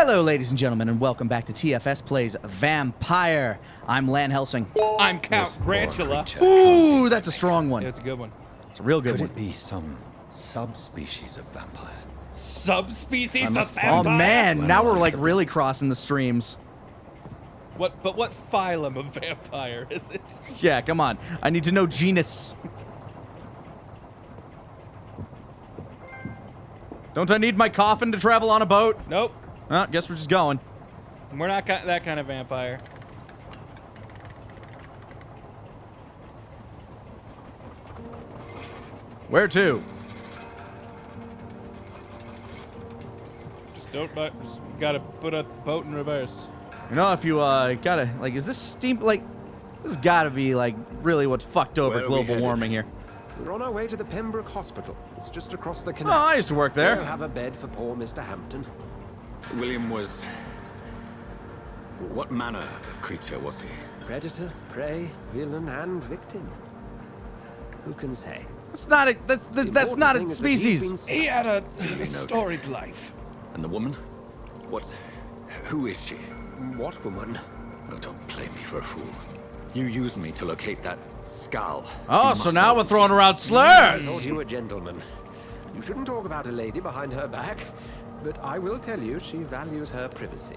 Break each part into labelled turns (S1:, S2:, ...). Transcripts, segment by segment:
S1: Hello, ladies and gentlemen, and welcome back to TFS Plays Vampyr. I'm Lan Helsing.
S2: I'm Count Grantula.
S1: Ooh, that's a strong one.
S2: Yeah, it's a good one.
S1: It's a real good
S3: Could
S1: one.
S3: it be some subspecies of vampire?
S2: Subspecies of
S1: Oh
S2: vampire?
S1: man, now we're like really crossing the streams.
S2: What phylum of vampire is it?
S1: Yeah, come on. I need to know genus. Don't I need my coffin to travel on a boat?
S2: Nope.
S1: Well, guess we're just going.
S2: We're not that kind of vampire.
S1: Where to?
S2: Just gotta put a boat in reverse.
S1: You know, if you gotta, like, is this steam, like, this has gotta be, like, really what's fucked over
S3: Where are we
S1: global
S3: headed?
S1: warming here.
S4: We're on our way to the Pembroke Hospital. It's just across the
S1: Oh,
S4: canal.
S1: I used to work
S4: We'll
S1: there.
S4: have a bed for poor Mr. Hampton.
S3: William was... What manner of creature was he?
S4: Predator, prey, villain, and victim. Who can say?
S1: That's not a, that's
S4: The
S1: not
S4: important
S1: a
S4: thing is that he's
S1: species.
S4: been
S2: He had a
S3: noted.
S2: storied life.
S3: And the woman? What... Who is she?
S4: What woman?
S3: Oh, don't play me for a fool. You used me to locate that skull.
S1: Oh,
S3: You
S1: so
S3: must
S1: now
S3: know
S1: we're
S3: who
S1: throwing
S3: she
S1: around
S3: is.
S4: I thought
S1: slurs.
S4: you were a gentleman. You shouldn't talk about a lady behind her back. But I will tell you, she values her privacy.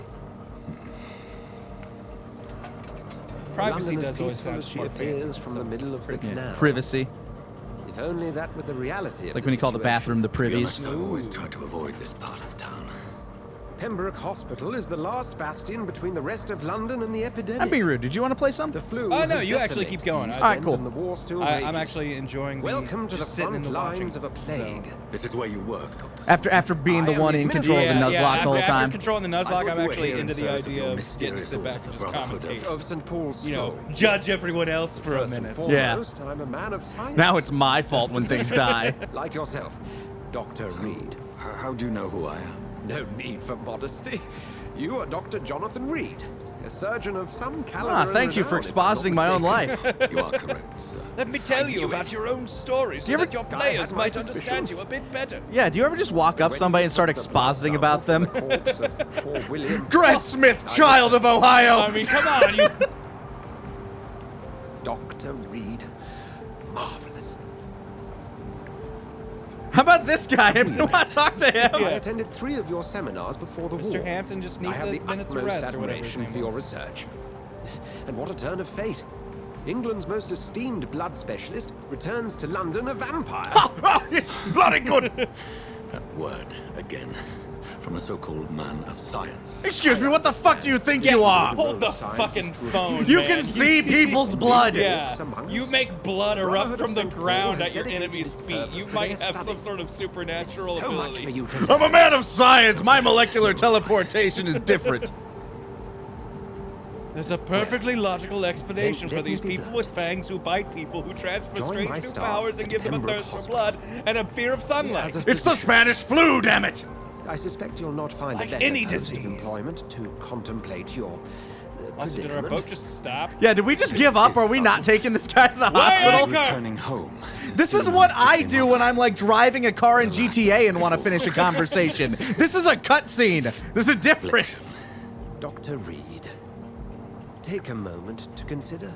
S2: Privacy
S4: London
S2: does
S4: as
S2: always
S4: peaceful
S2: sound
S4: as she
S2: more
S4: appears
S2: fancy
S4: from
S2: than
S4: the middle of the
S2: something.
S4: canal.
S1: Privacy.
S4: If only that were the reality.
S1: It's like when you call the bathroom the
S3: To be
S1: privies.
S3: honest, I've always tried to avoid this part of town.
S4: Pembroke Hospital is the last bastion between the rest of London and the epidemic.
S1: I'm being rude. Did you want to play some?
S4: The flu.
S2: Oh, no,
S4: has
S2: you actually keep
S4: decimated
S2: going.
S4: the
S2: All
S4: East
S1: right,
S4: End
S1: cool.
S4: and the war still
S2: I'm
S4: rages.
S2: actually enjoying
S4: Welcome to the
S2: just sitting in
S4: front
S2: the watching
S4: lines of a plague.
S2: zone.
S3: This is where you work, Doctor.
S1: After being the
S4: I am
S1: one
S4: the
S1: in control of the
S4: administrator.
S1: Nuzlocke the whole
S2: after
S1: time.
S2: controlling the
S3: I
S2: Nuzlocke,
S3: thought
S2: I'm
S3: you were
S2: actually
S3: here
S2: into
S3: in
S2: the
S3: service of
S2: idea
S3: your
S2: of getting to
S3: mysterious
S2: sit back
S3: order,
S2: and
S3: the
S2: just
S3: Brotherhood
S2: commentate.
S4: Of St. Paul's
S2: You know,
S4: Stone.
S2: judge everyone else for a
S4: First and
S2: minute.
S1: Yeah.
S4: foremost, I'm a man of science.
S1: Now it's my fault when things die.
S4: Like yourself, Dr. Reed.
S3: How do you know who I am?
S4: No need for modesty. You are Dr. Jonathan Reed, a surgeon of some caliber.
S1: Ah,
S4: and
S1: thank you for
S4: renown, if I'm not
S1: expositing my own
S4: mistaken.
S1: life.
S3: You are correct, sir.
S2: Let me tell you about your own story so
S1: you ever-
S2: that your
S4: I
S2: players
S4: had my
S2: might
S4: suspicions.
S2: understand you a bit better.
S1: Yeah, do you ever just walk up somebody and start expositing about them?
S4: The corpse of poor William.
S1: Grant Smith, child of Ohio!
S2: I mean, come on, you.
S4: Dr. Reed. Marvelous.
S1: How about this guy? I want to talk to him.
S4: I attended 3 of your seminars before the
S2: Mr.
S4: war.
S2: Hampton just
S4: I
S2: needs
S4: have
S2: a
S4: the
S2: minute to
S4: utmost
S2: rest or whatever his
S4: admiration
S2: name
S4: for your
S2: was.
S4: research. And what a turn of fate. England's most esteemed blood specialist returns to London a vampire.
S1: It's bloody good.
S3: That word, again, from a so-called man of science.
S1: Excuse me, what the fuck do you think you are?
S2: Hold the
S4: Science
S2: fucking
S4: is true.
S2: phone,
S1: You
S2: man.
S1: can see people's blood.
S2: Yeah,
S4: Among
S2: you
S4: us.
S2: make blood erupt
S4: Brotherhood
S2: from
S4: of
S2: the
S4: St. Paul
S2: ground
S4: has
S2: at your
S4: dedicated
S2: enemy's
S4: its
S2: feet.
S4: purpose
S2: You
S4: to
S2: might
S4: their
S2: have some
S4: study.
S2: sort of supernatural
S4: So much for
S2: abilities.
S4: you to
S1: I'm a man of science. My molecular teleportation is different.
S2: There's a perfectly logical explanation
S4: Then
S2: for
S4: let me
S2: these
S4: be
S2: people
S4: blunt.
S2: with fangs who bite people, who transfer
S4: Join
S2: strange
S4: my
S2: new
S4: staff
S2: powers and
S4: at
S2: give them a
S4: Pembroke
S2: thirst for
S4: Hospital.
S2: blood and a fear of sunlight.
S4: As a
S1: It's the Spanish flu, damn it.
S4: I suspect you'll not find
S2: Like
S4: a better
S2: any
S4: post
S2: disease.
S4: of employment to contemplate your
S2: Also, did our
S4: predicament.
S2: boat just stop?
S1: Yeah, did we just give up? Are we not taking this guy to the hospital?
S2: Anchor!
S3: Returning home. to
S1: This
S3: see
S1: is what
S3: my
S1: I
S3: sick
S1: do when
S3: mother.
S1: I'm like driving a car in GTA and want to finish a conversation. This is a cutscene. There's a difference.
S4: Dr. Reed, take a moment to consider.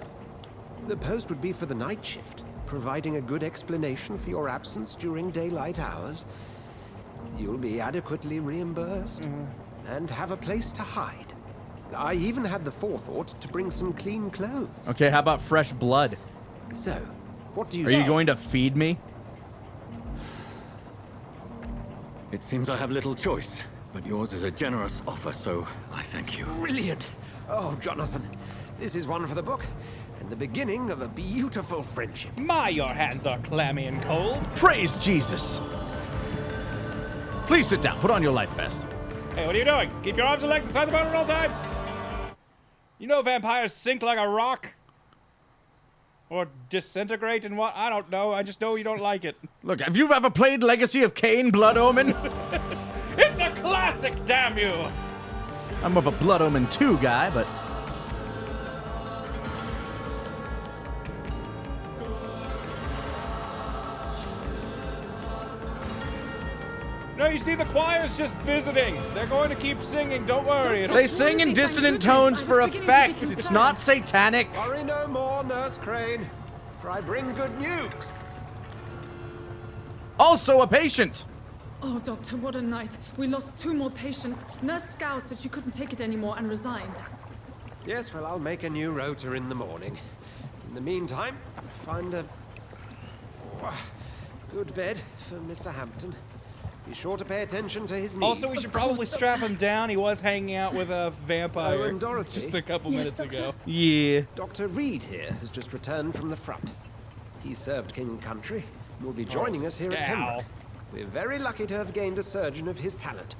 S4: The post would be for the night shift, providing a good explanation for your absence during daylight hours. You'll be adequately reimbursed and have a place to hide. I even had the forethought to bring some clean clothes.
S1: Okay, how about fresh blood?
S4: So, what do you
S1: Are you going to feed me?
S3: It seems I have little choice, but yours is a generous offer, so I thank you.
S4: Brilliant! Oh, Jonathan, this is one for the book, and the beginning of a beautiful friendship.
S2: My, your hands are clammy and cold.
S1: Praise Jesus. Please sit down. Put on your life vest.
S2: Hey, what are you doing? Keep your arms and legs inside the boat at all times. You know vampires sink like a rock? Or disintegrate and what? I don't know. I just know you don't like it.
S1: Look, have you ever played Legacy of Kain, Blood Omen?
S2: It's a classic, damn you!
S1: I'm of a Blood Omen 2 guy, but...
S2: No, you see, the choir's just visiting. They're going to keep singing. Don't worry.
S1: They sing in dissonant tones for effect. It's not satanic.
S4: Worry no more, Nurse Crane, for I bring good news.
S1: Also a patient.
S5: Oh, Doctor, what a night. We lost 2 more patients. Nurse Scow said she couldn't take it anymore and resigned.
S4: Yes, well, I'll make a new rota in the morning. In the meantime, find a good bed for Mr. Hampton. Be sure to pay attention to his needs.
S2: Also, we should probably strap him down. He was hanging out with a vampire
S4: Oh, and Dorothy.
S2: just a couple minutes ago.
S1: Yeah.
S4: Dr. Reed here has just returned from the front. He served King and Country and will be joining us here at
S2: Scow.
S4: Pembroke. We're very lucky to have gained a surgeon of his talent,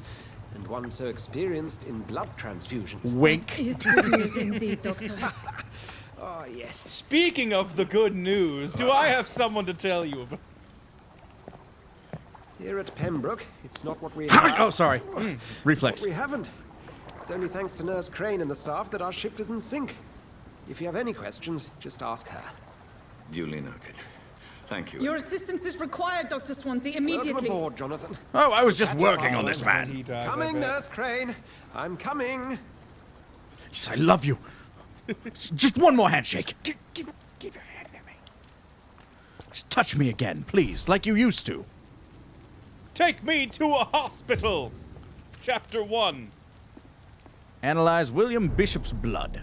S4: and one so experienced in blood transfusions.
S1: Wink.
S5: Is good news indeed, Doctor.
S4: Oh, yes.
S2: Speaking of the good news, do I have someone to tell you about?
S4: Here at Pembroke, it's not what we have.
S1: Oh, sorry. Reflex.
S4: What we haven't. It's only thanks to Nurse Crane and the staff that our ship doesn't sink. If you have any questions, just ask her.
S3: Duly noted. Thank you.
S5: Your assistance is required, Dr. Swansea,
S4: Welcome
S5: immediately.
S4: aboard, Jonathan.
S1: Oh, I was just working on this man.
S2: He dies, I
S4: Coming,
S2: bet.
S4: Nurse Crane. I'm coming.
S1: Yes, I love you. Just one more handshake.
S2: Keep your hand near me.
S1: Just touch me again, please, like you used to.
S2: Take me to a hospital. Chapter 1.
S1: Analyze William Bishop's blood.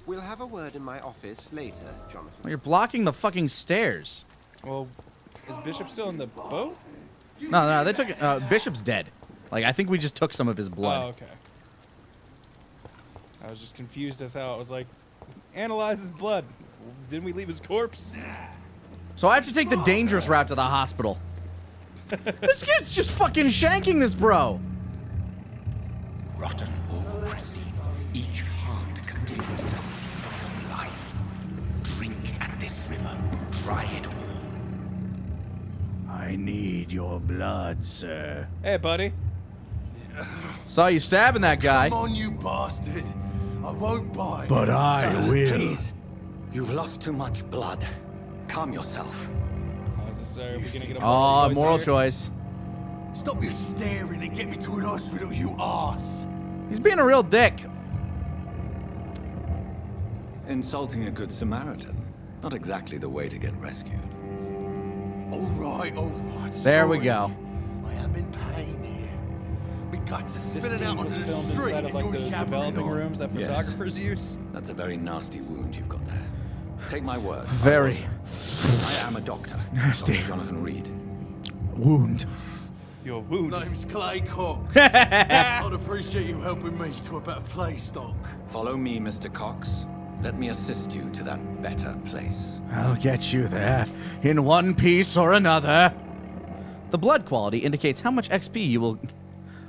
S4: We'll have a word in my office later, Jonathan.
S1: Well, you're blocking the fucking stairs.
S2: Well, is Bishop still in the boat?
S1: No, they took Bishop's dead. Like, I think we just took some of his blood.
S2: Oh, okay. I was just confused as how it was like, analyze his blood. Didn't we leave his corpse?
S1: So I have to take the dangerous route to the hospital. This kid's just fucking shanking this bro.
S6: Rotten or pristine, each heart contains the seed of life. Drink at this river, dry it all.
S1: I need your blood, sir.
S2: Hey, buddy.
S1: Saw you stabbing that guy.
S6: Come on, you bastard. I won't bite.
S1: But I will.
S3: Please. You've lost too much blood. Calm yourself.
S2: How's this, sir? Are we gonna get a
S1: Oh, moral
S2: here?
S1: choice.
S6: Stop your staring and get me to an hospital, you arse.
S1: He's being a real dick.
S3: Insulting a good Samaritan. Not exactly the way to get rescued.
S6: All right.
S1: There we
S6: sorry.
S1: go.
S6: I am in pain here. My guts are
S2: This
S6: spilling
S2: scene
S6: out
S2: was
S6: onto the
S2: filmed
S6: street
S2: inside of
S6: and
S2: like
S6: you're
S2: those
S6: yabbering
S2: developing
S6: on.
S2: rooms that
S3: Yes.
S2: photographers use.
S3: That's a very nasty wound you've got there. Take my word.
S1: Very
S3: I am a doctor.
S1: Nasty.
S3: Dr. Jonathan Reed.
S1: wound.
S2: Your wound.
S6: Name's Clay Cox. I'd appreciate you helping me to a better place, Doc.
S3: Follow me, Mr. Cox. Let me assist you to that better place.
S1: I'll get you there, in one piece or another. The blood quality indicates how much XP you will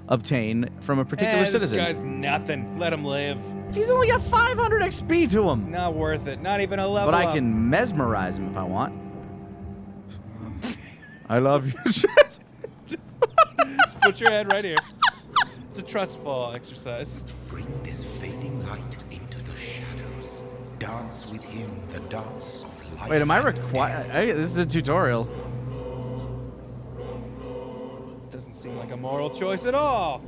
S1: obtain from a particular citizen.
S2: This guy's nothing. Let him live.
S1: He's only got 500 XP to him.
S2: Not worth it. Not even a level
S1: But I
S2: up.
S1: can mesmerize him if I want. I love you.
S2: Just put your head right here. It's a trust fall exercise.
S6: Bring this fading light into the shadows. Dance with him the dance of life.
S1: Wait, am I
S6: and
S1: required?
S6: death.
S1: This is a tutorial.
S2: This doesn't seem like a moral choice at all.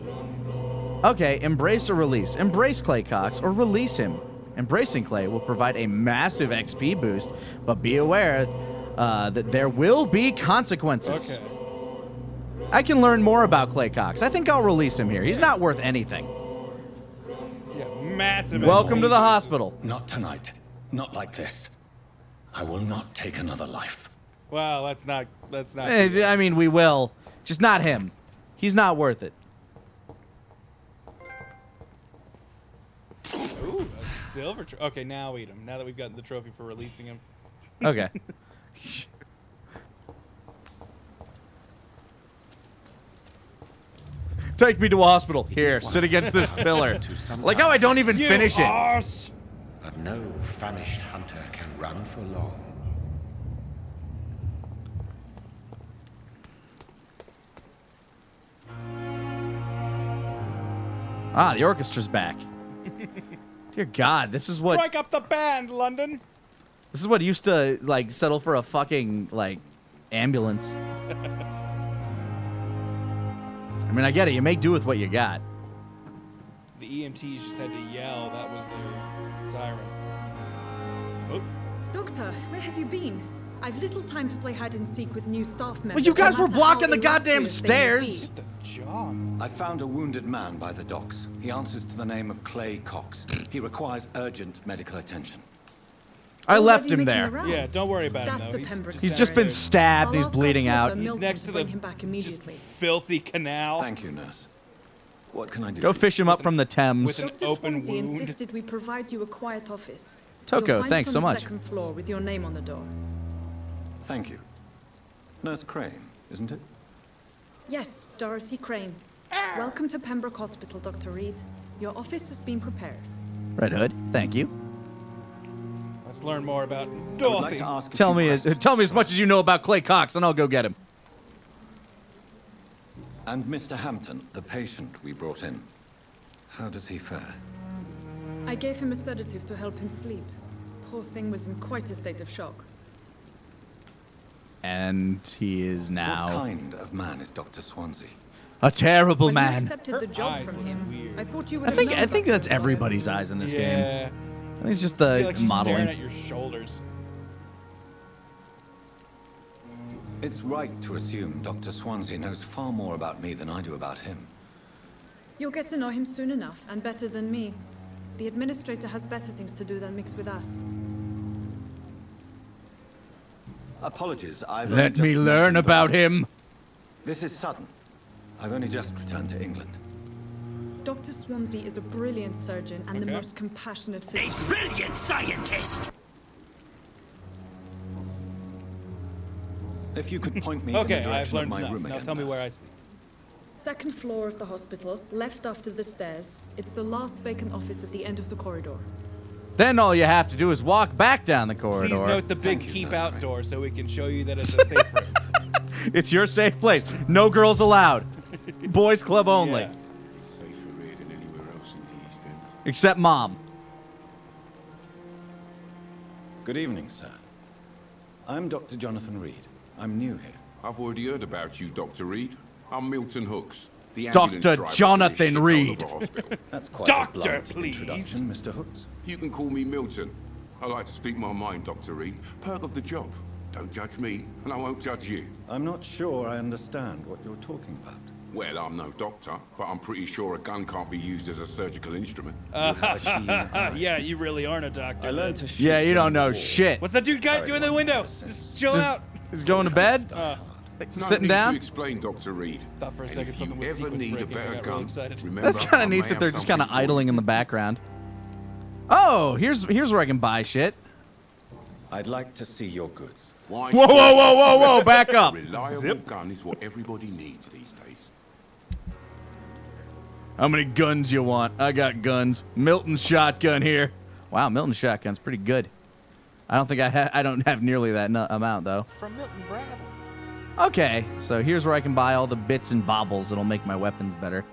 S1: Okay, embrace or release. Embrace Clay Cox or release him. Embracing Clay will provide a massive XP boost, but be aware that there will be consequences.
S2: Okay.
S1: I can learn more about Clay Cox. I think I'll release him here. He's not worth anything.
S2: Yeah, massive.
S1: Welcome to the
S2: XP boosts.
S1: hospital.
S3: Not tonight. Not like this. I will not take another life.
S2: Wow, that's not.
S1: I mean, we will. Just not him. He's not worth it.
S2: Ooh, a silver. Okay, now eat him. Now that we've gotten the trophy for releasing him.
S1: Okay. Take me to a hospital. Here, sit against this pillar. Like how I don't even
S2: You
S1: finish it.
S2: arse!
S6: But no famished hunter can run for long.
S1: Ah, the orchestra's back. Dear God, this is what
S2: Strike up the band, London.
S1: used to like settle for a fucking like ambulance. I mean, I get it. You make do with what you got.
S2: The EMTs just had to yell. That was their siren. Oh,
S5: Doctor, where have you been? I've little time to play hide and seek with new staff members.
S1: Well, you guys
S5: no
S1: were
S5: matter
S1: blocking
S5: how
S1: the goddamn
S5: illustrious they may
S1: stairs.
S5: be.
S2: the job.
S3: I found a wounded man by the docks. He answers to the name of Clay Cox. He requires urgent medical attention.
S1: I left
S5: Already
S1: him
S5: making
S1: there.
S5: the rounds.
S2: Yeah, don't worry about him,
S5: That's
S2: though.
S5: the Pembroke
S1: He's
S2: down
S1: just been
S2: there.
S1: stabbed.
S5: I'll
S1: He's
S5: ask
S1: bleeding
S5: our
S1: out.
S5: porter,
S2: He's
S5: Milton,
S2: next to
S5: bring
S2: the
S5: him back
S2: just
S5: immediately.
S2: filthy canal
S3: Thank you, nurse. What can I do?
S1: Go
S3: for you?
S1: fish him up from the Thames.
S2: with an
S5: Dr.
S2: open
S5: Swansea
S2: wound.
S5: insisted we provide you a quiet office.
S1: Toko,
S5: You'll find
S1: thanks
S5: it
S1: so
S5: on the
S1: much.
S5: second floor with your name on the door.
S3: Thank you. Nurse Crane, isn't it?
S5: Yes, Dorothy Crane. Welcome to Pembroke Hospital, Dr. Reed. Your office has been prepared.
S1: Red Hood, thank you.
S2: Let's learn more about
S3: I would like
S2: Dorothy.
S3: to ask a
S1: Tell
S3: few
S1: me
S3: questions.
S1: as much as you know about Clay Cox, and I'll go get him.
S3: And Mr. Hampton, the patient we brought in. How does he fare?
S5: I gave him a sedative to help him sleep. Poor thing was in quite a state of shock.
S1: And he is
S3: What
S1: now
S3: kind of man is Dr. Swansea?
S1: a terrible
S5: When you
S1: man.
S5: accepted the
S2: Her
S5: job
S2: eyes
S5: from
S2: look
S5: him,
S2: weird.
S5: I thought you would
S1: I
S5: have
S1: think
S5: known
S1: I think
S5: about
S1: that's
S5: him by now.
S1: everybody's eyes in this game.
S2: Yeah.
S1: I think it's just
S2: I feel
S1: the
S2: like she's staring
S1: modeling.
S2: at your shoulders.
S3: It's right to assume Dr. Swansea knows far more about me than I do about him.
S5: You'll get to know him soon enough, and better than me. The administrator has better things to do than mix with us.
S3: Apologies, I've only
S1: Let
S3: just
S1: me learn
S3: mentioned the
S1: about
S3: house.
S1: him.
S3: This is sudden. I've only just returned to England.
S5: Dr. Swansea is a brilliant surgeon and the
S2: Okay.
S5: most compassionate
S6: A
S5: physician.
S6: brilliant scientist!
S3: If you could point me in
S2: Okay,
S3: the
S2: I've
S3: direction of
S2: learned
S3: my
S2: enough.
S3: room
S2: Now
S3: again.
S2: tell me where I
S3: nurse.
S2: sleep.
S5: Second floor of the hospital, left after the stairs. It's the last vacant office at the end of the corridor.
S1: Then all you have to do is walk back down the corridor.
S2: Please note the big
S3: Thank you,
S2: keep
S3: Nurse
S2: out
S3: Crane.
S2: door so we can show you that it's a safe room.
S1: It's your safe place. No girls allowed. Boys club only.
S2: Yeah.
S7: Safer here than anywhere else in the East End.
S1: Except mom.
S3: Good evening, sir. I'm Dr. Jonathan Reed. I'm new here.
S7: I've already heard about you, Dr. Reed. I'm Milton Hooks, the
S1: Dr.
S7: ambulance driver for this
S1: Jonathan
S7: shithole
S1: Reed.
S7: of a hospital.
S3: That's quite
S2: Doctor,
S3: a blunt
S2: please.
S3: introduction, Mr. Hooks.
S7: You can call me Milton. I like to speak my mind, Dr. Reed. Perk of the job. Don't judge me, and I won't judge you.
S3: I'm not sure I understand what you're talking about.
S7: Well, I'm no doctor, but I'm pretty sure a gun can't be used as a surgical instrument.
S3: You have a keen eye.
S2: Yeah, you really aren't a doctor.
S3: I learned to shoot
S1: Yeah, you don't
S3: during the
S1: know
S3: war.
S1: shit.
S2: What's that dude guy
S3: Carried
S2: doing in the
S3: one
S2: window?
S3: ever since.
S2: Just chill
S1: Just-
S2: out.
S1: He's going to bed?
S3: Die hard.
S7: No
S1: Sitting
S7: need
S1: down?
S7: to explain, Dr. Reed.
S2: Thought for a
S7: And
S2: second
S7: if
S2: something
S7: you
S2: was
S7: ever
S2: sequence
S7: need a
S2: breaking. I
S7: better
S2: got really
S7: gun,
S2: excited.
S7: remember,
S1: That's kind
S7: I
S1: of
S7: may
S1: neat that they're
S7: have
S1: just kind of
S7: something for
S1: idling
S7: you.
S1: in the background. Oh, here's where I can buy shit.
S3: I'd like to see your goods.
S7: Why
S1: Whoa,
S7: should-
S1: whoa, whoa, whoa, whoa! Back up.
S7: A reliable gun is what everybody needs these days.
S1: How many guns you want? I got guns. Milton's shotgun here. Wow, Milton's shotgun's pretty good. I don't think I don't have nearly that amount though.
S2: From Milton Bradley.
S1: Okay, so here's where I can buy all the bits and bobbles that'll make my weapons better.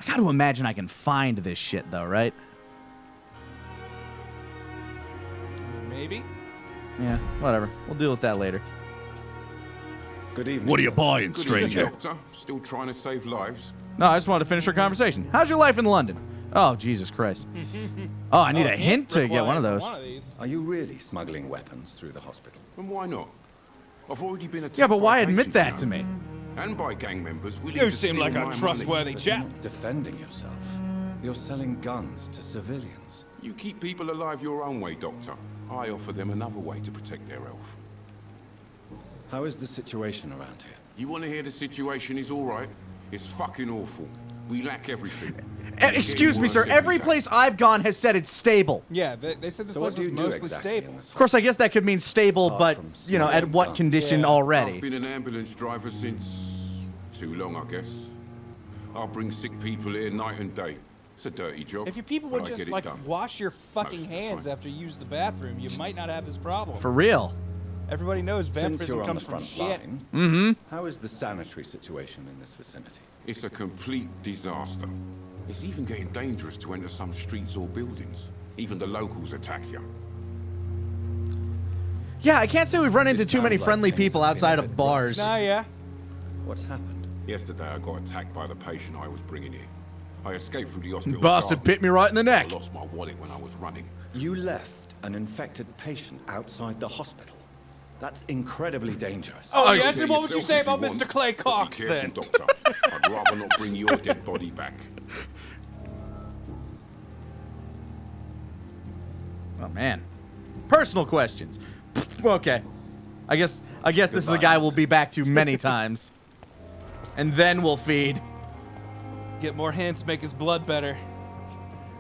S1: I got to imagine I can find this shit though, right?
S2: Maybe.
S1: Yeah, whatever. We'll deal with that later.
S3: Good evening.
S1: What are you buying,
S7: Good
S1: stranger?
S7: evening, Doctor. Still trying to save lives.
S1: No, I just wanted to finish our conversation. How's your life in London? Oh, Jesus Christ. Oh, I need a hint to get one of those.
S2: these.
S3: Are you really smuggling weapons through the hospital?
S7: And why not? I've already been attacked.
S1: Yeah, but why
S7: by
S1: admit that
S7: patients,
S1: to
S7: you
S1: me?
S7: know. And by gang members willing
S2: You
S7: to
S2: seem
S7: steal
S2: like
S7: my
S2: a
S7: money.
S2: trustworthy
S3: But you're
S2: chap.
S3: not defending yourself. You're selling guns to civilians.
S7: You keep people alive your own way, Doctor. I offer them another way to protect their health.
S3: How is the situation around here?
S7: You want to hear the situation is all right? It's fucking awful. We lack everything.
S1: Excuse me, sir. Every place I've gone has said it's stable.
S2: Yeah, they said this
S3: So what
S2: place
S3: do
S2: was
S3: you do
S2: mostly
S3: exactly
S2: stable.
S3: in this
S1: Of course, I guess that could mean stable,
S3: Apart
S1: but,
S3: from
S1: you know, at
S3: smuggling
S1: what
S3: guns.
S1: condition
S2: Yeah.
S1: already?
S7: I've been an ambulance driver since too long, I guess. I'll bring sick people here night and day. It's a dirty job.
S2: If your people
S7: but
S2: would
S7: I
S2: just
S7: get it
S2: like
S7: done.
S2: wash your fucking
S7: Most of the
S2: hands
S7: time.
S2: after you use the bathroom, you might not have this problem.
S1: For real.
S2: Everybody knows
S3: Since
S2: vampirism
S3: you're on the
S2: comes from
S3: front
S2: shit.
S3: line, how is the sanitary situation in this vicinity?
S7: It's a complete disaster. It's even getting dangerous to enter some streets or buildings. Even the locals attack you.
S1: Yeah, I can't say we've run into
S3: It
S1: too many
S3: sounds like
S1: friendly
S3: things
S1: people
S3: have been a
S1: outside
S3: bit
S1: of
S3: rough.
S1: bars.
S2: Nah, yeah.
S3: What's happened?
S7: Yesterday I got attacked by the patient I was bringing here. I escaped through the hospital.
S1: Bastard bit me right in the neck.
S7: I lost my wallet when I was running.
S3: You left an infected patient outside the hospital. That's incredibly dangerous.
S2: Oh,
S7: You
S2: yes,
S7: kill
S2: and what would you
S7: yourself
S2: say
S7: if
S2: about
S7: want,
S2: Mr. Clay
S7: but
S2: Cox,
S7: be careful,
S2: then?
S7: Doctor. I'd rather not bring your dead body back.
S1: Oh man. Personal questions. Okay. I guess this is a
S3: Goodbye.
S1: guy we'll be back to many times. And then we'll feed.
S2: Get more hints, make his blood better.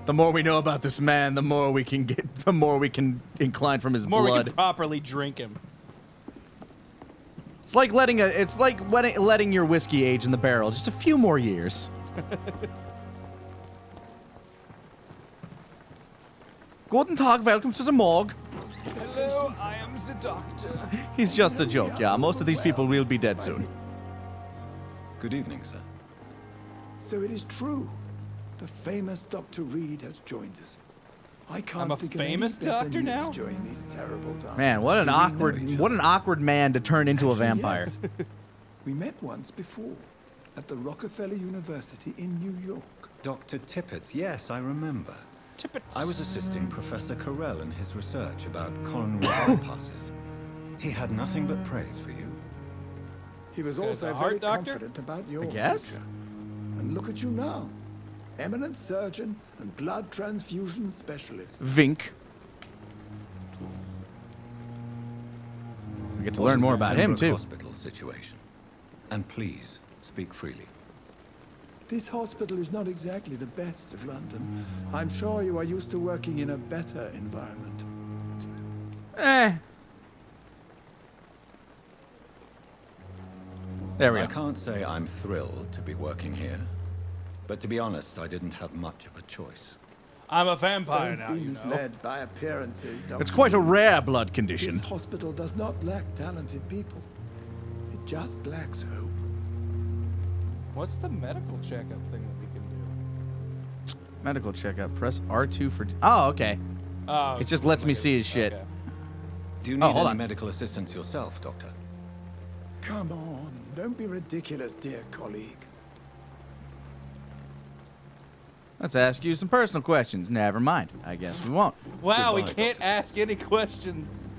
S1: The more we know about this man, the more we can incline from his
S2: The more we
S1: blood.
S2: can properly drink him.
S1: It's like letting your whiskey age in the barrel just a few more years. Guten Tag, welcome to the morgue.
S2: Hello, I am the doctor.
S1: He's just a joke, yeah. Most of these people will be dead soon.
S3: Good evening, sir.
S8: So it is true. The famous Dr. Reed has joined us. I can't
S2: I'm a
S8: think
S2: famous
S8: of any better
S2: doctor
S8: news
S2: now?
S8: during these terrible times.
S1: Man, what an
S3: Do we know each
S1: awkward man to turn into a
S8: Actually,
S1: vampire.
S8: yes. We met once before at the Rockefeller University in New York.
S3: Dr. Tippett, yes, I remember.
S2: Tippett.
S3: I was assisting Professor Carell in his research about coronary bypasses. He had nothing but praise for you.
S8: He was
S2: This guy's
S8: also
S2: a heart
S8: very
S2: doctor?
S8: confident about your
S1: guess?
S8: future. And look at you now. Eminent surgeon and blood transfusion specialist.
S1: Vink. We get to
S3: What
S1: learn
S3: is
S1: more
S3: the
S1: about him,
S3: Pembroke
S1: too.
S3: Hospital situation. And please, speak freely.
S8: This hospital is not exactly the best of London. I'm sure you are used to working in a better environment.
S1: There we
S3: I
S1: go.
S3: can't say I'm thrilled to be working here. But to be honest, I didn't have much of a choice.
S2: I'm a vampire
S8: Don't
S2: now,
S8: be
S2: you know.
S8: misled by appearances.
S1: It's
S8: Dr.
S1: quite a
S8: Reed.
S1: rare blood condition.
S8: This hospital does not lack talented people. It just lacks hope.
S2: What's the medical checkup thing that we can do?
S1: Medical checkup. Press R2 for... Oh, okay.
S2: Oh,
S1: It just lets me see his shit.
S2: Okay.
S3: Do you need
S1: hold
S3: any
S1: on.
S3: medical assistance yourself, Doctor?
S8: Come on, don't be ridiculous, dear colleague.
S1: Let's ask you some personal questions. Never mind. I guess we won't.
S2: Wow, we
S3: Goodbye,
S2: can't
S3: Dr.
S2: ask any questions.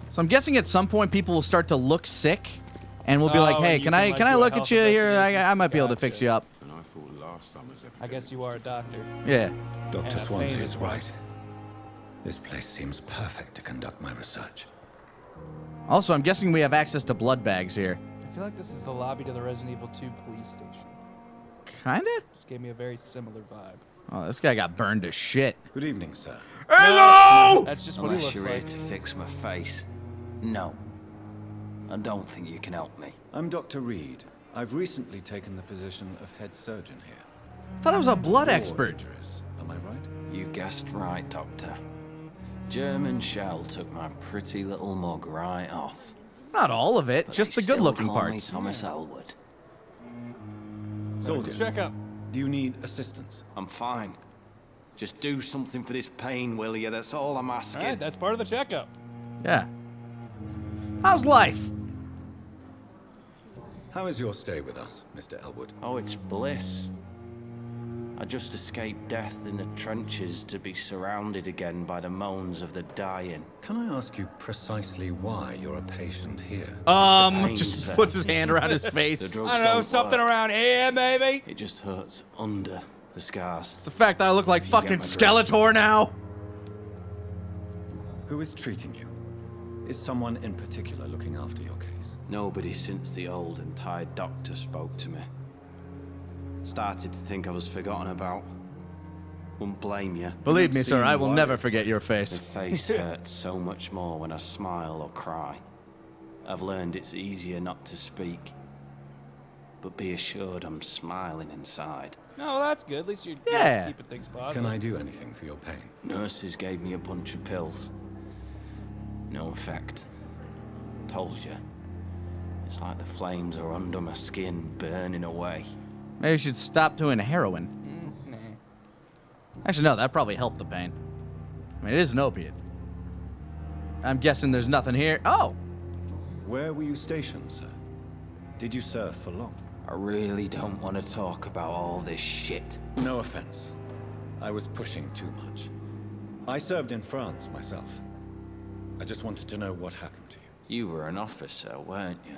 S1: So I'm guessing at some point people will start to look sick, and we'll be like,
S2: Oh,
S1: "Hey,
S2: and
S1: can
S2: you
S1: I
S2: can,
S1: can
S2: like,
S1: I
S2: do a
S1: look
S2: health
S1: at you here?
S2: investigation?
S1: I might be able to fix
S2: Gotcha.
S1: you up."
S7: And I thought last summer's epidemic.
S2: I guess you are a doctor.
S1: Yeah.
S3: Dr.
S2: And a
S3: Swansea
S2: famous
S3: is
S2: one.
S3: right. This place seems perfect to conduct my research.
S1: Also, I'm guessing we have access to blood bags here.
S2: I feel like this is the lobby to the Resident Evil 2 police station.
S1: Kinda.
S2: Just gave me a very similar vibe.
S1: Oh, this guy got burned to shit.
S3: Good evening, sir.
S1: Hello.
S2: That's just what he
S9: Unless
S2: looks
S9: you're here
S2: like.
S9: to fix my face. No. I don't think you can help me.
S3: I'm Dr. Reed. I've recently taken the position of head surgeon here.
S1: Thought I was a blood
S3: More
S1: expert.
S3: injuries, am I right?
S9: You guessed right, Doctor. German shell took my pretty little mug right off.
S1: Not all of it,
S9: But
S1: just
S9: they
S1: the good-looking
S9: still call me
S1: parts.
S9: Thomas Elwood.
S3: Soldier,
S2: Check up.
S3: do you need assistance?
S9: I'm fine. Just do something for this pain, will you? That's all I'm asking.
S2: All right, that's part of the checkup.
S1: Yeah. How's life?
S3: How is your stay with us, Mr. Elwood?
S9: Oh, it's bliss. I just escaped death in the trenches to be surrounded again by the moans of the dying.
S3: Can I ask you precisely why you're a patient here?
S9: pain,
S1: Just
S9: sir.
S1: puts his hand around his
S9: The
S1: face.
S9: drugs
S2: I don't know,
S9: don't
S2: something
S9: work.
S2: around here, maybe?
S9: It just hurts under the scars.
S1: It's the fact that I look like
S9: You get
S1: fucking
S9: my drift.
S1: Skeletor now.
S3: Who is treating you? Is someone in particular looking after your case?
S9: Nobody since the old and tired doctor spoke to me. Started to think I was forgotten about. Wouldn't blame you.
S1: Believe me,
S3: You've
S1: sir,
S3: seen
S1: I will
S3: why.
S1: never forget your
S9: The
S1: face.
S9: face hurts so much more when I smile or cry. I've learned it's easier not to speak. But be assured I'm smiling inside.
S2: No, that's good. At least you're
S1: Yeah.
S2: keeping things positive.
S3: Can I do anything for your pain?
S9: Nurses gave me a bunch of pills. No effect. Told you. It's like the flames are under my skin, burning away.
S1: Maybe you should stop doing heroin.
S2: Nah.
S1: Actually, no, that probably helped the pain. I mean, it is an opiate. I'm guessing there's nothing here. Oh!
S3: Where were you stationed, sir? Did you serve for long?
S9: I really don't want to talk about all this shit.
S3: No offense. I was pushing too much. I served in France myself. I just wanted to know what happened to you.
S9: You were an officer, weren't you?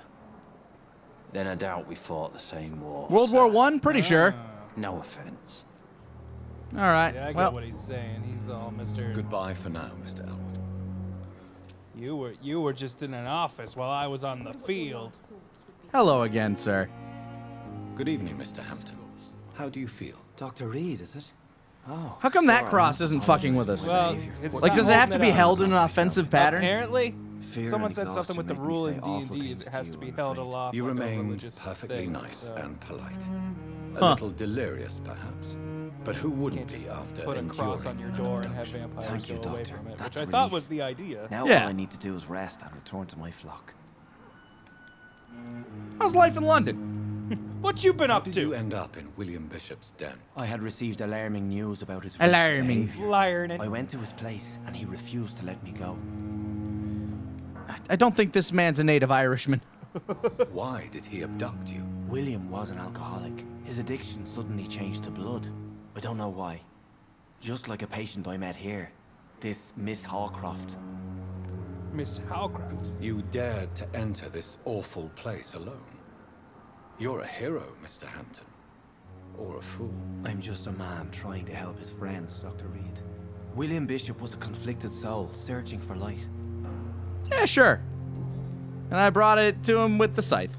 S9: Then I doubt we fought the same war.
S1: World
S9: sir.
S1: War One, pretty sure.
S9: No offense.
S1: All right.
S2: Yeah, I get
S1: well,
S2: what he's saying. He's all Mr.
S3: Goodbye for now, Mr. Elwood.
S2: You were just in an office while I was on the field.
S1: hello again, sir.
S3: Good evening, Mr. Hampton. How do you feel?
S4: Dr. Reed, is it? Oh.
S1: How come that cross isn't fucking with us?
S2: Well, it's
S1: Like,
S2: not
S1: does it have to
S2: holding
S1: be
S2: it
S1: held
S2: on.
S1: in an offensive pattern?
S2: Apparently,
S4: Fear
S2: someone
S4: and
S2: said something with the
S4: exhaustion
S2: rule
S4: make
S2: in
S4: me say awful
S2: D&D is
S4: things
S2: it
S4: to
S2: has
S4: you,
S2: to be
S4: I'm
S2: held
S4: afraid.
S2: aloft
S3: You
S2: like a
S3: remain
S2: religious
S3: perfectly
S2: thing,
S3: nice
S2: so
S3: and polite. A
S1: Huh.
S3: little delirious, perhaps. But who wouldn't
S2: can't
S3: be
S2: just
S3: after
S2: put a cross on
S3: enduring
S2: your
S3: an
S2: door and have
S3: abduction?
S2: vampires
S4: Thank you,
S2: go away
S4: Doctor.
S2: from it,
S4: That's
S2: which I
S4: a
S2: thought
S4: relief.
S2: was the idea.
S4: Now
S1: Yeah.
S4: all I need to do is rest and return to my flock.
S1: How's life in London?
S2: What you been
S3: How
S2: up
S3: did
S2: to?
S3: you end up in William Bishop's den?
S4: I had received alarming news about his
S1: Alarming.
S4: behavior.
S2: Liar
S4: I went to his place and he refused to let me go.
S1: I don't think this man's a native Irishman.
S3: Why did he abduct you?
S4: William was an alcoholic. His addiction suddenly changed to blood. I don't know why. Just like a patient I met here. This Miss Hawcroft.
S2: Miss Howcraft.
S3: You dared to enter this awful place alone. You're a hero, Mr. Hampton. Or a fool.
S4: I'm just a man trying to help his friends, Dr. Reed. William Bishop was a conflicted soul, searching for light.
S1: Yeah, sure. And I brought it to him with the scythe.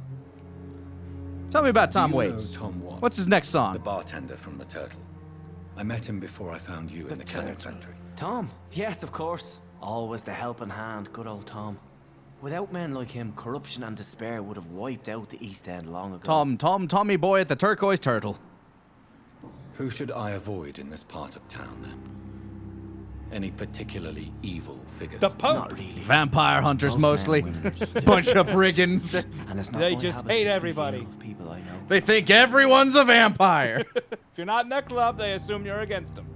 S1: Tell me about Tom
S3: Do you know
S1: Waits.
S3: Tom Watts?
S1: What's his next
S3: The
S1: song?
S3: bartender from the Turtle. I met him before I found you in the cannon factory.
S4: Tom? Yes, of course. Always the helping hand, good old Tom. Without men like him, corruption and despair would have wiped out the East End long ago.
S1: Tommy boy at the Turquoise Turtle.
S3: Who should I avoid in this part of town, then? Any particularly evil figures?
S2: The Pope.
S4: Not really.
S1: Vampire hunters
S4: Most
S1: mostly.
S4: men and women are just
S1: Bunch of brigands.
S4: And it's not
S2: They
S4: my
S2: just
S4: habit
S2: hate
S4: to speak
S2: everybody.
S4: ill of people I know.
S1: They think everyone's a vampire.
S2: If you're not in their club, they assume you're against them.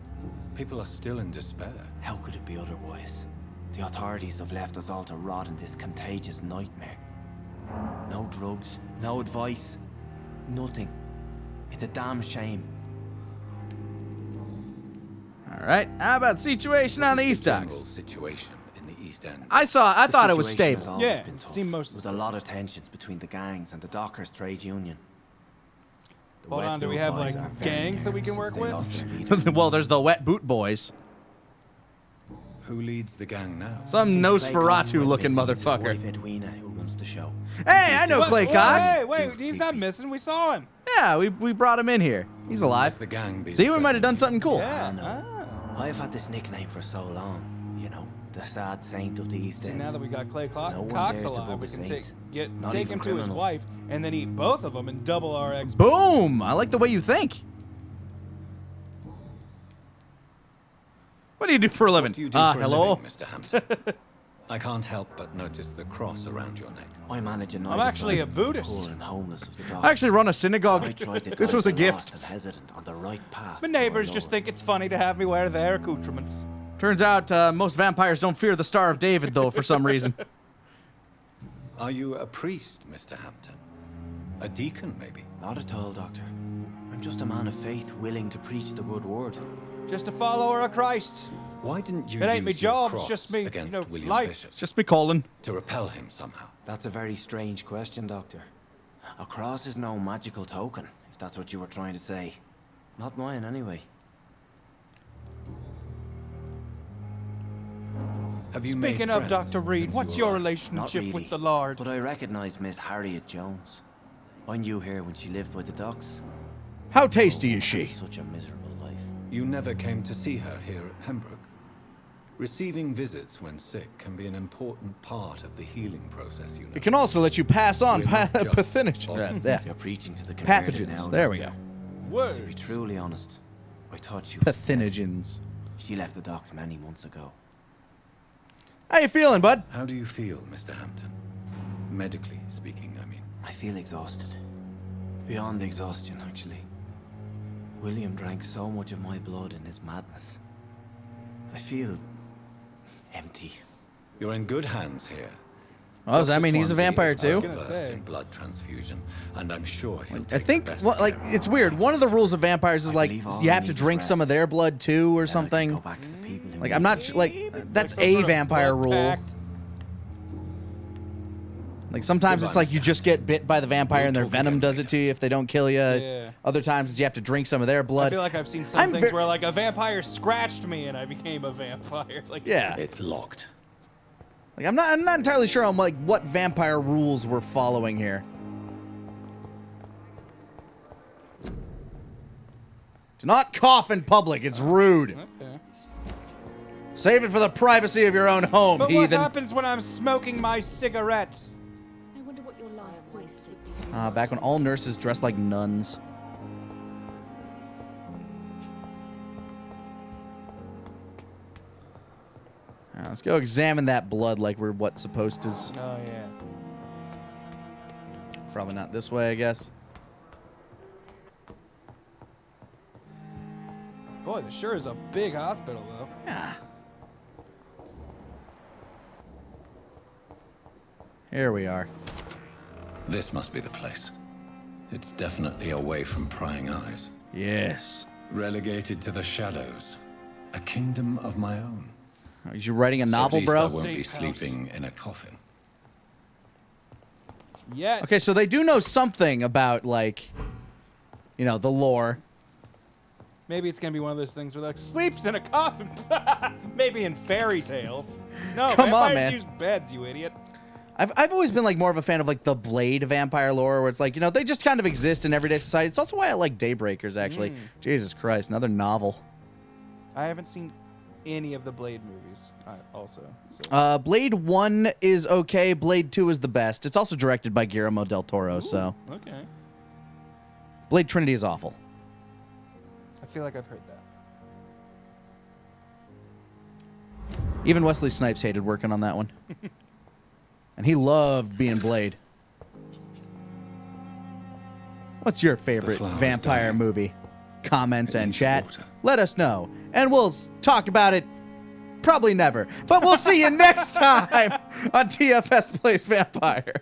S3: People are still in despair.
S4: How could it be otherwise? The authorities have left us all to rot in this contagious nightmare. No drugs, no advice, nothing. It's a damn shame.
S1: All right. How about situation on the East
S3: General
S1: Docks?
S3: situation in the East End.
S1: I thought it was
S4: situation has
S1: stable.
S4: always
S2: Yeah,
S4: been
S2: it
S4: tough,
S2: seemed most
S4: with a lot of tensions between the gangs and the Dockers Trade Union. The
S2: Hold
S4: Wet
S2: on, do we
S4: Bill
S2: have,
S4: Boys
S2: like,
S4: are very
S2: gangs that we can
S4: nervous
S2: work
S4: since
S2: with?
S4: they lost their leader.
S1: Well, there's the Wet Boot Boys.
S3: Who leads the gang now?
S1: Some
S4: Since Clay Cox went
S1: Nosferatu-looking
S4: missing, it's his
S1: motherfucker.
S4: wife Edwina who runs the show.
S1: Hey, I know Clay Cox.
S2: Wait, he's not missing. We saw him.
S1: Yeah, we brought him in here. He's
S3: Has
S1: alive.
S3: the gang been
S1: See, we might have done
S3: threatening
S1: something cool.
S2: Yeah.
S4: no. I've had this nickname for so long. You know, the sad saint of the East
S2: See,
S4: End.
S2: now that we got Clay
S4: No one
S2: Cox
S4: dares to
S2: alive,
S4: bug
S2: we
S4: a
S2: can
S4: saint. Not
S2: take
S4: even
S2: him to his
S4: criminals.
S2: wife and then eat both of them and double our XP.
S1: Boom! I like the way you think. What do you do for a living?
S3: What do you do for a
S1: Hello?
S3: living, Mr. Hampton? I can't help but notice the cross around your neck.
S4: I manage a night
S2: I'm actually
S4: asylum
S2: a
S4: for the
S2: Buddhist.
S4: poor and homeless of the Dockers.
S1: I actually run a synagogue.
S4: I try to
S1: This
S4: guide
S1: was a
S4: the
S1: gift.
S4: lost and hesitant on the right path.
S2: My
S4: to our
S2: neighbors just
S4: Lord.
S2: think it's funny to have me wear their accoutrements.
S1: Turns out most vampires don't fear the Star of David, though, for some reason.
S3: Are you a priest, Mr. Hampton? A deacon, maybe?
S4: Not at all, Doctor. I'm just a man of faith willing to preach the good word.
S2: Just a follower of Christ.
S3: Why didn't you
S2: It ain't me
S3: use your
S2: job, it's
S3: cross
S2: just me,
S3: against William
S2: life.
S3: Bishop
S1: Just be calling.
S3: to repel him somehow?
S4: That's a very strange question, Doctor. A cross is no magical token, if that's what you were trying to say. Not mine, anyway.
S3: Have you made
S2: Speaking of
S3: friends
S2: Dr. Reed,
S3: since
S2: what's
S3: you
S2: your
S3: arrived?
S4: Not
S2: relationship
S4: really.
S2: with the Lord?
S4: But I recognize Miss Harriet Jones. I knew her when she lived by the docks.
S1: How tasty is she?
S4: Such a miserable life.
S3: You never came to see her here at Pembroke. Receiving visits when sick can be an important part of the healing process, you know.
S1: It can also let you pass on
S3: We're not just
S1: pathogens.
S3: bodies.
S1: Yeah.
S4: You're preaching to the converted
S1: Pathogens.
S4: now,
S1: There we
S4: Doctor.
S1: go.
S4: To be
S2: Words.
S4: truly honest, I thought she was dead.
S1: Pathinogens.
S4: She left the docks many months ago.
S1: How you feeling, bud?
S3: How do you feel, Mr. Hampton? Medically speaking, I mean.
S4: I feel exhausted. Beyond exhaustion, actually. William drank so much of my blood in his madness. I feel empty.
S3: You're in good hands here.
S1: Oh, does that mean he's a vampire too?
S3: Versed in blood transfusion, and I'm sure he'll
S1: I
S3: take
S1: think,
S3: the best
S1: well, like,
S3: care of
S1: it's
S3: our
S1: weird. One of the
S3: patients.
S1: rules of vampires is like you have to drink some of their blood too, or something. Like, I'm not like that's
S2: Like some
S1: a
S2: sort of
S1: vampire
S2: blood
S1: rule.
S2: pact.
S1: Like sometimes it's like you just get bit by the vampire and their
S3: talk
S1: venom
S3: again
S1: does it to you if they don't kill you.
S2: Yeah.
S1: Other times you have to drink some of their
S2: I
S1: blood.
S2: feel like I've seen some
S1: I'm
S2: things
S1: ver-
S2: where like a vampire scratched me and I became a vampire. Like,
S1: Yeah.
S3: It's locked.
S1: Like I'm not entirely sure on like what vampire rules we're following here. Do not cough in public. It's rude.
S2: Okay.
S1: Save it for the privacy of your own home,
S2: But what
S1: heathen.
S2: happens when I'm smoking my cigarette?
S5: I wonder what your last voice
S1: Back when all nurses dressed like nuns. Let's go examine that blood like we're supposed to.
S2: Oh yeah.
S1: Probably not this way, I guess.
S2: Boy, this sure is a big hospital though.
S1: Yeah. Here we are.
S3: This must be the place. It's definitely away from prying eyes.
S1: Yes.
S3: Relegated to the shadows. A kingdom of my own.
S1: Are you writing a
S3: So at
S1: novel,
S3: least
S1: bro?
S3: I won't be
S2: Safe house.
S3: sleeping in a coffin.
S2: Yeah.
S1: Okay, so they do know something about, like, you know, the lore.
S2: Maybe it's gonna be one of those things where like sleeps in a coffin. Maybe in fairy tales. No,
S1: Come on,
S2: vampires
S1: man.
S2: use beds, you idiot.
S1: I've always been like more of a fan of like the Blade vampire lore, where it's like, you know, they just kind of exist in everyday society. It's also why I like Daybreakers, actually. Jesus Christ, another novel.
S2: I haven't seen any of the Blade movies. Also. So.
S1: Blade 1 is okay. Blade 2 is the best. It's also directed by Guillermo del Toro, so
S2: Okay.
S1: Blade Trinity is awful.
S2: I feel like I've heard that.
S1: Even Wesley Snipes hated working on that one. And he loved being Blade. What's your favorite
S3: flowers
S1: vampire
S3: dying.
S1: movie? Comments
S3: It
S1: and
S3: needs
S1: chat.
S3: water.
S1: Let us know. And we'll talk about it probably never. But we'll see you next time on TFS Plays Vampyr.